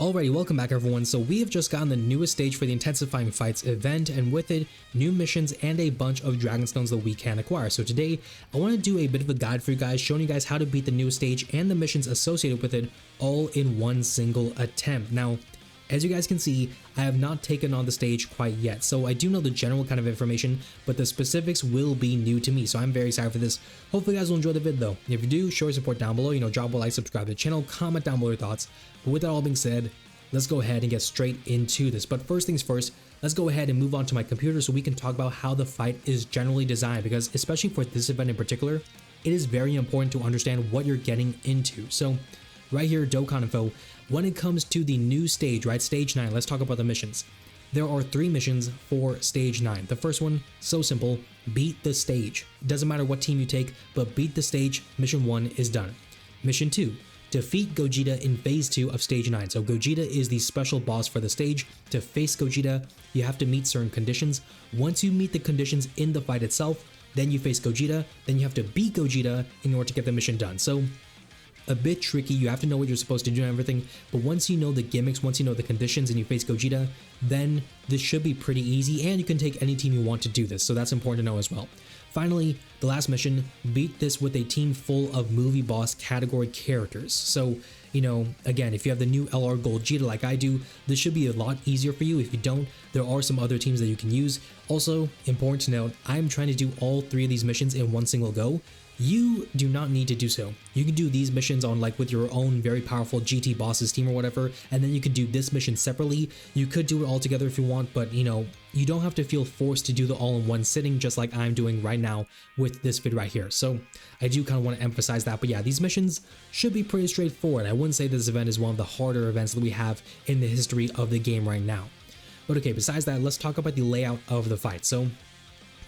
Alrighty, welcome back everyone. So we have just gotten the newest stage for the Intensifying Fights event, and with it, new missions and a bunch of Dragonstones that we can acquire. So today, I want to do a bit of a guide for you guys, showing you guys how to beat the newest stage and the missions associated with it all in one single attempt. Now, as you guys can see, I have not taken on the stage quite yet, so I do know the general kind of information, but the specifics will be new to me, so I'm very excited for this. Hopefully you guys will enjoy the vid though. If you do, show your support down below, drop a like, subscribe to the channel, comment down below your thoughts. But with that all being said, let's go ahead and get straight into this. But first things first, let's go ahead and move on to my computer so we can talk about how the fight is generally designed, because especially for this event in particular, it is very important to understand what you're getting into. So right here, Dokkan info. When it comes to the new stage, right, stage 9, let's talk about the missions. There are 3 missions for stage 9. The first one, so simple, beat the stage. Doesn't matter what team you take, but beat the stage. Mission 1 is done. Mission 2, defeat Gogeta in phase 2 of stage 9. So Gogeta is the special boss for the stage. To face Gogeta, you have to meet certain conditions. Once you meet the conditions in the fight itself, then you face Gogeta, then you have to beat Gogeta in order to get the mission done. So a bit tricky, you have to know what you're supposed to do and everything, but once you know the gimmicks, once you know the conditions and you face Gogeta, then this should be pretty easy, and you can take any team you want to do this, so that's important to know as well. Finally, the last mission, beat this with a team full of movie boss category characters. So, again, if you have the new LR Gold Gogeta like I do, this should be a lot easier for you. If you don't, there are some other teams that you can use. Also, important to note, I'm trying to do all 3 of these missions in one single go. You do not need to do so. You can do these missions on with your own very powerful GT bosses team or whatever, and then you could do this mission separately. You could do it all together if you want, but you don't have to feel forced to do the all in one sitting, just like I'm doing right now with this vid right here. So I do kind of want to emphasize that, but yeah, these missions should be pretty straightforward. I wouldn't say this event is one of the harder events that we have in the history of the game right now. But okay, besides that, let's talk about the layout of the fight. So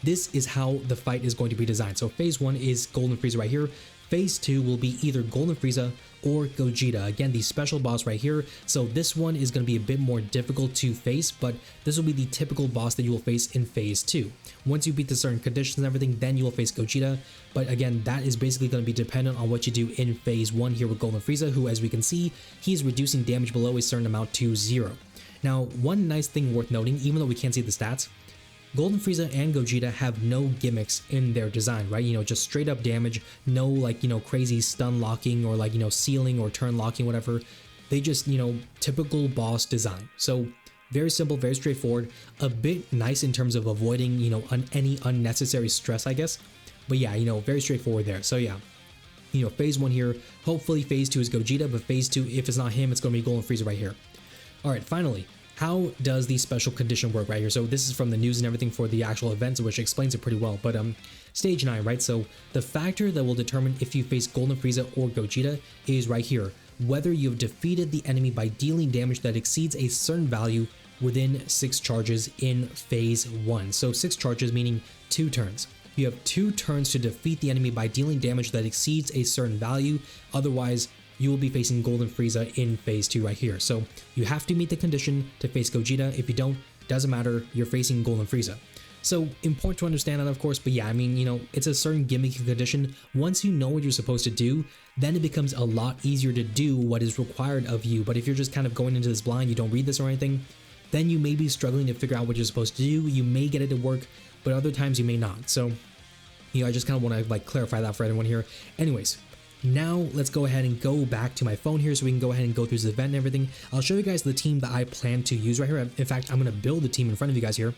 this is how the fight is going to be designed. So phase 1 is Golden Frieza right here. Phase 2 will be either Golden Frieza or Gogeta. Again, the special boss right here. So this one is going to be a bit more difficult to face, but this will be the typical boss that you will face in phase 2. Once you beat the certain conditions and everything, then you will face Gogeta. But again, that is basically going to be dependent on what you do in phase 1 here with Golden Frieza, who, as we can see, he's reducing damage below a certain amount to 0. Now, one nice thing worth noting, even though we can't see the stats, Golden Frieza and Gogeta have no gimmicks in their design, right? Just straight up damage, no crazy stun locking or sealing or turn locking, whatever. They just, typical boss design. So very simple, very straightforward, a bit nice in terms of avoiding, any unnecessary stress, I guess. But yeah, very straightforward there. So yeah, phase 1 here, hopefully phase 2 is Gogeta, but phase 2, if it's not him, it's going to be Golden Frieza right here. All right, finally, how does the special condition work right here? So this is from the news and everything for the actual events, which explains it pretty well. But stage 9, right? So the factor that will determine if you face Golden Frieza or Gogeta is right here. Whether you've defeated the enemy by dealing damage that exceeds a certain value within 6 charges in phase 1. So 6 charges meaning 2 turns. You have 2 turns to defeat the enemy by dealing damage that exceeds a certain value. Otherwise, you will be facing Golden Frieza in phase 2 right here. So you have to meet the condition to face Gogeta. If you don't, doesn't matter, you're facing Golden Frieza. So important to understand that, of course, but yeah, it's a certain gimmicky condition. Once you know what you're supposed to do, then it becomes a lot easier to do what is required of you. But if you're just kind of going into this blind, you don't read this or anything, then you may be struggling to figure out what you're supposed to do. You may get it to work, but other times you may not. So, I just kind of want to clarify that for everyone here. Anyways, now let's go ahead and go back to my phone here so we can go ahead and go through this event and everything. I'll show you guys the team that I plan to use right here. In fact, I'm going to build the team in front of you guys here.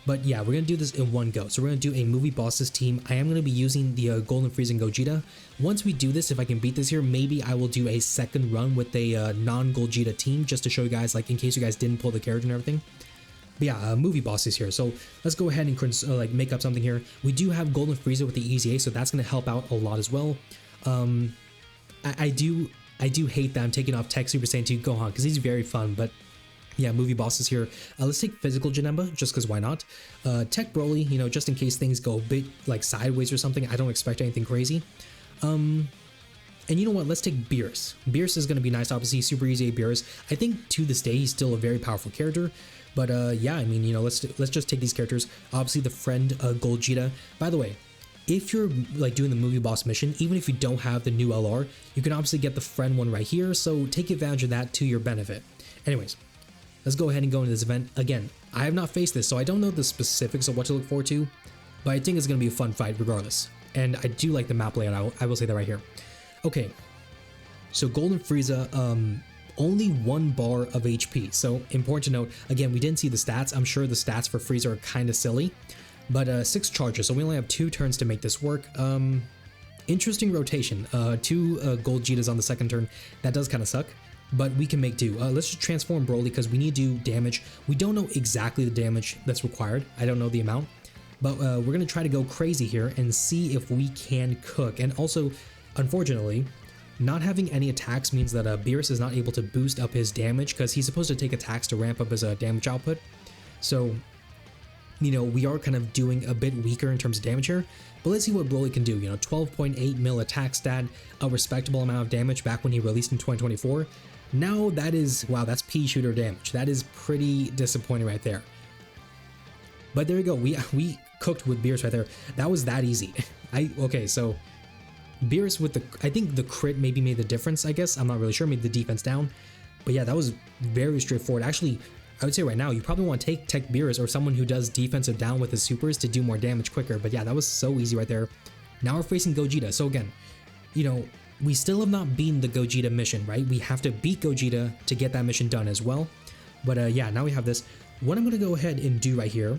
But yeah, we're going to do this in one go. So we're going to do a movie bosses team. I am going to be using the Golden Frieza and Gogeta. Once we do this, if I can beat this here, maybe I will do a second run with a non-Gogeta team just to show you guys, in case you guys didn't pull the character and everything. But yeah, movie bosses here. So let's go ahead and make up something here. We do have Golden Frieza with the Easy A, so that's going to help out a lot as well. I do hate that I'm taking off Tech Super Saiyan 2 Gohan because he's very fun, but yeah, movie bosses here. Let's take Physical Janemba just because why not? Tech Broly, just in case things go a bit sideways or something. I don't expect anything crazy. And you know what? Let's take Beerus. Beerus is going to be nice, obviously. Super Easy A Beerus. I think to this day he's still a very powerful character. But yeah, let's just take these characters. Obviously, the friend Gogeta. By the way, if you're doing the movie boss mission, even if you don't have the new LR, you can obviously get the friend one right here, so take advantage of that to your benefit. Anyways, let's go ahead and go into this event. Again, I have not faced this, so I don't know the specifics of what to look forward to, but I think it's going to be a fun fight regardless. And I do like the map layout, I will say that right here. Okay, so Golden Frieza, only 1 bar of HP. So important to note, again, we didn't see the stats. I'm sure the stats for Frieza are kind of silly, but 6 charges, so we only have 2 turns to make this work. Interesting rotation, 2 gold Jitas on the second turn. That does kind of suck, but we can make do. Let's just transform Broly because we need to do damage. We don't know exactly the damage that's required. I don't know the amount, but we're going to try to go crazy here and see if we can cook. And also, unfortunately, not having any attacks means that Beerus is not able to boost up his damage because he's supposed to take attacks to ramp up his damage output. So, you know, we are kind of doing a bit weaker in terms of damage here. But let's see what Broly can do. You know, 12.8 mil attack stat, a respectable amount of damage back when he released in 2024. Now that is, wow, that's pea shooter damage. That is pretty disappointing right there. But there you go. We cooked with Beerus right there. That was that easy. Okay, so Beerus with the, I think the crit maybe made the difference, I guess. I'm not really sure, made the defense down. But yeah, that was very straightforward. Actually, I would say right now, you probably want to take Tech Beerus or someone who does defensive down with his supers to do more damage quicker. But yeah, that was so easy right there. Now we're facing Gogeta. So again, you know, we still have not beaten the Gogeta mission, right? We have to beat Gogeta to get that mission done as well. But yeah, now we have this. What I'm going to go ahead and do right here,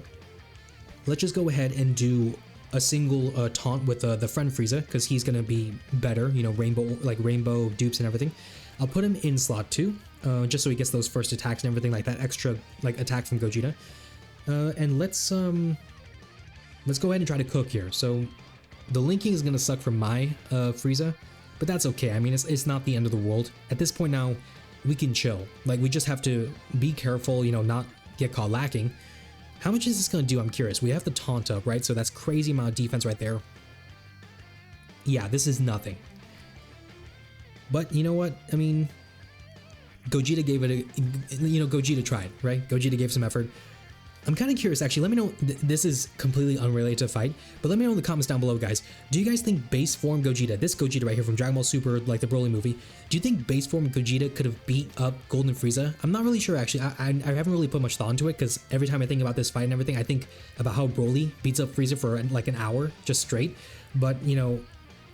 let's just go ahead and do a single taunt with the friend Frieza because he's going to be better, you know, rainbow dupes and everything. I'll put him in slot 2 just so he gets those first attacks and everything, like that extra like attack from Gogeta. And let's go ahead and try to cook here. So the linking is going to suck for my Frieza, but that's okay. I mean, it's not the end of the world. At this point now, we can chill. Like, we just have to be careful, you know, not get caught lacking. How much is this going to do? I'm curious. We have the taunt up, right? So that's crazy amount of defense right there. Yeah, this is nothing. But you know what? I mean, Gogeta gave it a, you know, Gogeta tried, right? Gogeta gave some effort. I'm kind of curious, actually. Let me know. This is completely unrelated to fight, but let me know in the comments down below, guys. Do you guys think base form Gogeta, this Gogeta right here from Dragon Ball Super, like the Broly movie, do you think base form Gogeta could have beat up Golden Frieza? I'm not really sure, actually. I haven't really put much thought into it because every time I think about this fight and everything, I think about how Broly beats up Frieza for like an hour just straight. But, you know,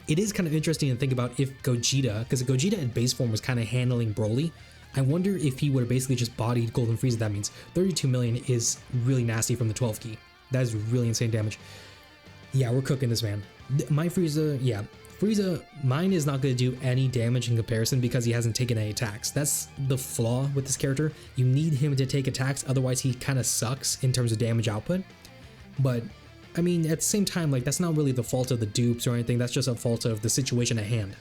it is kind of interesting to think about if Gogeta, because Gogeta in base form was kind of handling Broly. I wonder if he would have basically just bodied Golden Frieza. That means 32 million is really nasty from the 12 key. That is really insane damage. Yeah, we're cooking this, man. My Frieza, yeah. Frieza, mine is not going to do any damage in comparison because he hasn't taken any attacks. That's the flaw with this character. You need him to take attacks, otherwise he kind of sucks in terms of damage output. But, I mean, at the same time, like, that's not really the fault of the dupes or anything. That's just a fault of the situation at hand.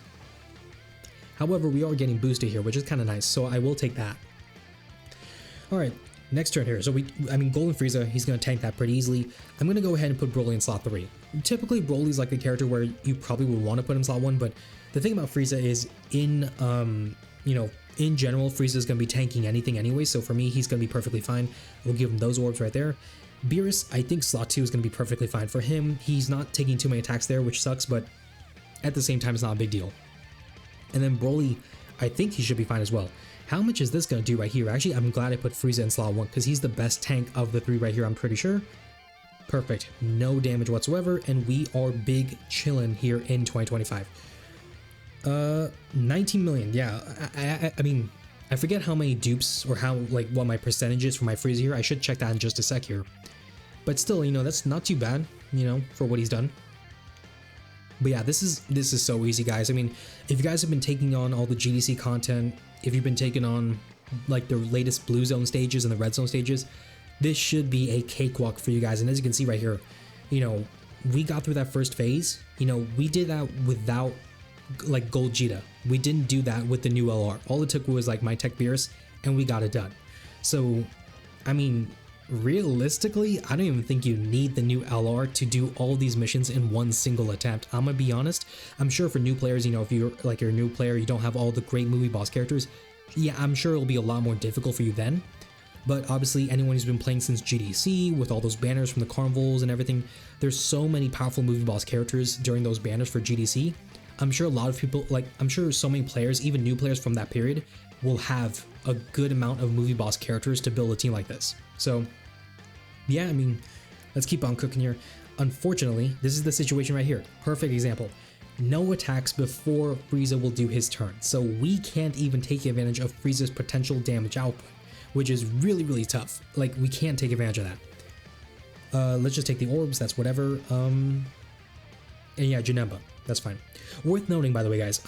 However, we are getting boosted here, which is kind of nice, so I will take that. Alright, next turn here. So Golden Frieza, he's going to tank that pretty easily. I'm going to go ahead and put Broly in slot 3. Typically, Broly's like a character where you probably would want to put him in slot 1, but the thing about Frieza is in general, Frieza is going to be tanking anything anyway, so for me, he's going to be perfectly fine. We'll give him those orbs right there. Beerus, I think slot 2 is going to be perfectly fine for him. He's not taking too many attacks there, which sucks, but at the same time, it's not a big deal. And then Broly, I think he should be fine as well. How much is this going to do right here? Actually, I'm glad I put Frieza in slot 1 because he's the best tank of the 3 right here, I'm pretty sure. Perfect. No damage whatsoever, and we are big chillin' here in 2025. 19 million, yeah. I mean, I forget how many dupes or how, like, what my percentage is for my Frieza here. I should check that in just a sec here. But still, you know, that's not too bad, you know, for what he's done. But yeah, this is so easy, guys. I mean, if you guys have been taking on all the GDC content, if you've been taking on like the latest blue zone stages and the red zone stages, this should be a cakewalk for you guys. And as you can see right here, you know, we got through that first phase. You know, we did that without like Gold Jita. We didn't do that with the new LR. All it took was like my Tech Beerus and we got it done. So, I mean, realistically, I don't even think you need the new LR to do all these missions in one single attempt. I'm gonna be honest. I'm sure for new players, you know, if you're like you're a new player, you don't have all the great movie boss characters, yeah, I'm sure it'll be a lot more difficult for you then. But obviously, anyone who's been playing since GDC with all those banners from the carnivals and everything, there's so many powerful movie boss characters during those banners for GDC. I'm sure a lot of people, like, I'm sure so many players, even new players from that period, will have a good amount of movie boss characters to build a team like this. So yeah, I mean, let's keep on cooking here. Unfortunately, this is the situation right here. Perfect example. No attacks before Frieza will do his turn, so we can't even take advantage of Frieza's potential damage output, which is really, really tough. Like, we can't take advantage of that. Let's just take the orbs, that's whatever. And yeah, Janemba, that's fine. Worth noting, by the way, guys,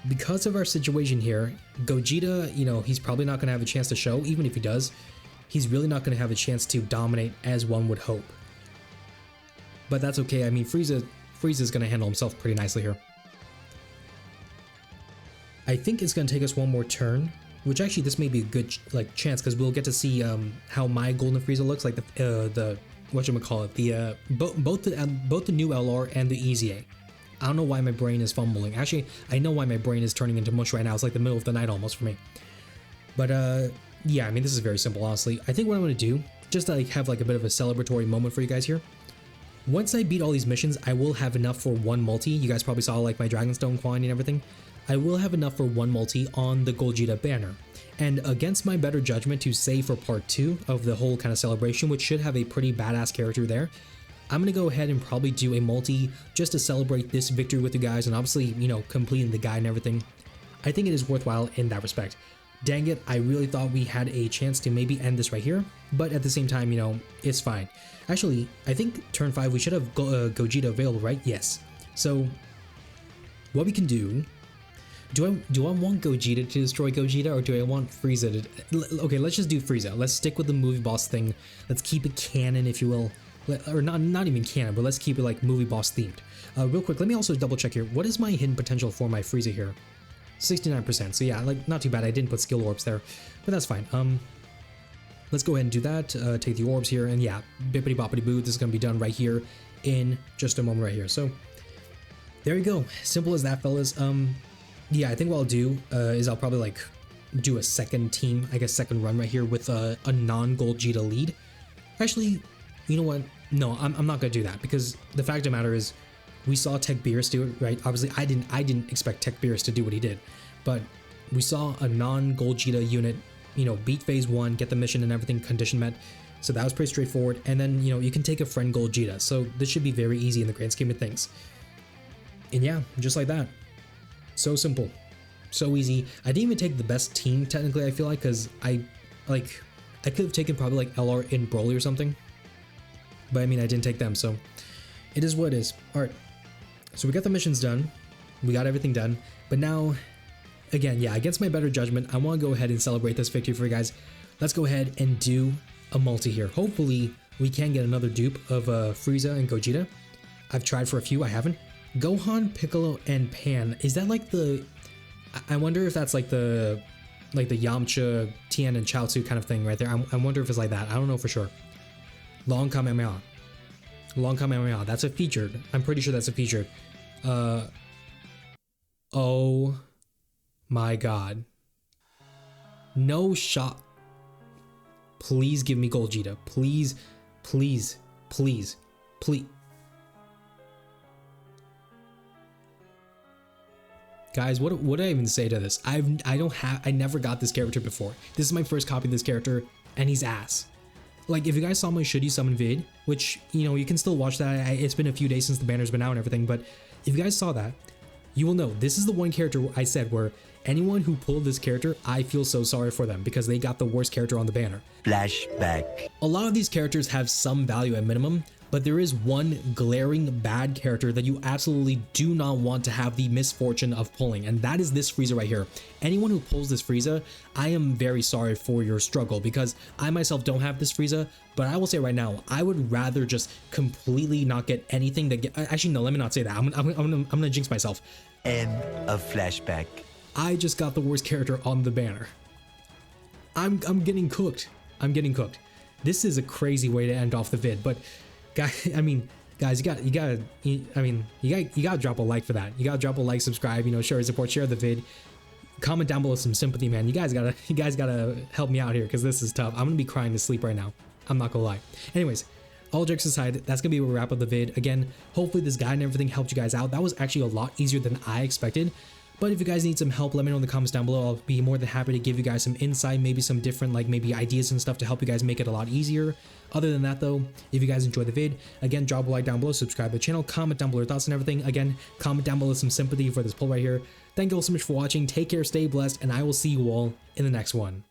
because of our situation here, Gogeta, you know, he's probably not going to have a chance to show. Even if he does, he's really not going to have a chance to dominate as one would hope. But that's okay. I mean, Frieza's going to handle himself pretty nicely here. I think it's going to take us one more turn, which actually this may be a good chance, because we'll get to see how my Golden Frieza looks like, the whatchamacallit, the both the new LR and the EZA. I don't know why my brain is fumbling. Actually, I know why my brain is turning into mush right now. It's like the middle of the night almost for me. But yeah, I mean, this is very simple, honestly. I think what I'm going to do, just to like have like a bit of a celebratory moment for you guys here. Once I beat all these missions, I will have enough for one multi. You guys probably saw like my Dragonstone quantity and everything. I will have enough for one multi on the Gogeta banner. And against my better judgment to save for part 2 of the whole kind of celebration, which should have a pretty badass character there, I'm going to go ahead and probably do a multi just to celebrate this victory with you guys, and obviously, you know, completing the guide and everything. I think it is worthwhile in that respect. Dang it, I really thought we had a chance to maybe end this right here, but at the same time, you know, it's fine. Actually, I think turn 5 we should have Gogeta available, right? Yes. So what we can do, do I want Gogeta to destroy Gogeta, or do I want Frieza to... Okay, let's just do Frieza. Let's stick with the movie boss thing. Let's keep it canon, if you will. Or not even canon, but let's keep it like movie boss themed. Real quick, let me also double check here. What is my hidden potential for my Frieza here? 69%. So yeah, like not too bad. I didn't put skill orbs there, but that's fine. Let's go ahead and do that. Take the orbs here, and yeah, bippity boppity boo. This is gonna be done right here in just a moment right here. So there you go. Simple as that, fellas. Yeah, I think what I'll do is I'll probably like do a second team, I guess second run right here with a non-Gogeta lead. Actually, you know what? No, I'm not gonna do that, because the fact of the matter is, we saw Tech Beerus do it, right? Obviously, I didn't expect Tech Beerus to do what he did, but we saw a non-Gogeta unit, you know, beat phase 1, get the mission and everything, condition met. So that was pretty straightforward. And then, you know, you can take a friend Gogeta. So this should be very easy in the grand scheme of things. And yeah, just like that. So simple, so easy. I didn't even take the best team technically, I feel like, because I could have taken probably like LR in Broly or something, but I mean, I didn't take them, so it is what it is. All right, so we got the missions done, we got everything done, but now, again, yeah, against my better judgment, I want to go ahead and celebrate this victory for you guys. Let's go ahead and do a multi here. Hopefully, we can get another dupe of Frieza and Gogeta. I've tried for a few, I haven't. Gohan, Piccolo, and Pan. Is that like the... I wonder if that's like the Yamcha, Tien, and Chaozu kind of thing right there. I wonder if it's like that. I don't know for sure. Long Kamehameha. Long Kamehameha. That's a featured. I'm pretty sure that's a featured. Oh my god. No shot. Please give me Gogeta. Please, please, please, please. Guys, what do I even say to this? I never got this character before. This is my first copy of this character, and he's ass. Like, if you guys saw my Should You Summon vid, which, you know, you can still watch that. It's been a few days since the banner's been out and everything, but if you guys saw that, you will know this is the one character I said where anyone who pulled this character, I feel so sorry for them because they got the worst character on the banner. Flashback. A lot of these characters have some value at minimum, but there is one glaring bad character that you absolutely do not want to have the misfortune of pulling, and that is this Frieza right here. Anyone who pulls this Frieza, I am very sorry for your struggle, because I myself don't have this Frieza, but I will say right now, I would rather just completely not get anything that get... Actually, no, let me not say that. I'm gonna jinx myself. End of flashback. I just got the worst character on the banner. I'm getting cooked. I'm getting cooked. This is a crazy way to end off the vid, but guys, you gotta drop a like for that. You gotta drop a like, subscribe, you know, share, support, share the vid, comment down below some sympathy, man. You guys gotta help me out here, because this is tough. I'm gonna be crying to sleep right now. I'm not gonna lie. Anyways, all jokes aside, that's gonna be where we wrap up the vid. Again, hopefully this guide and everything helped you guys out. That was actually a lot easier than I expected. But if you guys need some help, let me know in the comments down below. I'll be more than happy to give you guys some insight, maybe some different like maybe ideas and stuff to help you guys make it a lot easier. Other than that though, if you guys enjoyed the vid, again, drop a like down below, subscribe to the channel, comment down below your thoughts and everything. Again, comment down below some sympathy for this poll right here. Thank you all so much for watching. Take care, stay blessed, and I will see you all in the next one.